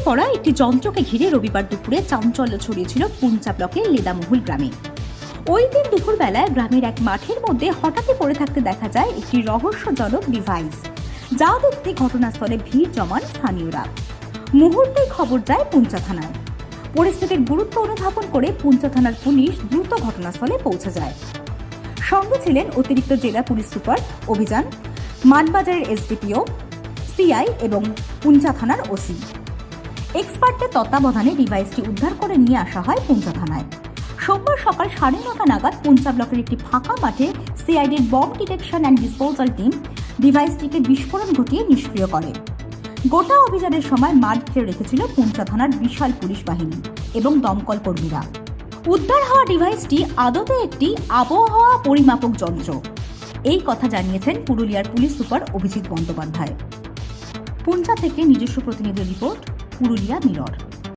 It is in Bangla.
পড়া একটি যন্ত্রকে ঘিরে রবিবার দুপুরে চাঞ্চল্য ছড়িয়েছিল পুঞ্চা ব্লকের লেদামহুল গ্রামে। ওই দিন দুপুরবেলায় গ্রামের এক মাঠের মধ্যে হঠাৎই পড়ে থাকতে দেখা যায় একটি রহস্যজনক ডিভাইস, যা দেখতে ঘটনাস্থলে ভিড় জমান স্থানীয়রা। মুহূর্তেই খবর যায় পুঞ্চা থানায়। পরিস্থিতির গুরুত্ব অনুধাবন করে পুঞ্চা থানার পুলিশ দ্রুত ঘটনাস্থলে পৌঁছে যায়। সঙ্গে ছিলেন অতিরিক্ত জেলা পুলিশ সুপার অভিযান, মানবাজারের এসডিপিও, সিআই এবং পুঞ্চা থানার ওসি। এক্সপার্টদের তত্ত্বাবধানে ডিভাইসটি উদ্ধার করে নিয়ে আসা হয় পুঞ্চা থানায়। সোমবার সকাল 9:30 নাগাদ পুঞ্চা ব্লকের একটি ফাঁকা মাঠে সিআইডির bomb detection and disposal team ডিভাইসটিকে বিস্ফোরণ ঘটিয়ে নিষ্ক্রিয় করে। গোটা অভিযানের সময় মাঠ ঘিরে রেখেছিল পুঞ্চা থানার বিশাল পুলিশ বাহিনী এবং দমকল কর্মীরা। উদ্ধার হওয়া ডিভাইসটি আদতে একটি আবহাওয়া পরিমাপক যন্ত্র, এই কথা জানিয়েছেন পুরুলিয়ার পুলিশ সুপার অভিজিৎ বন্দ্যোপাধ্যায়। পুঞ্চা থেকে নিজস্ব প্রতিনিধি রিপোর্ট, পুরুলিয়া মিরর।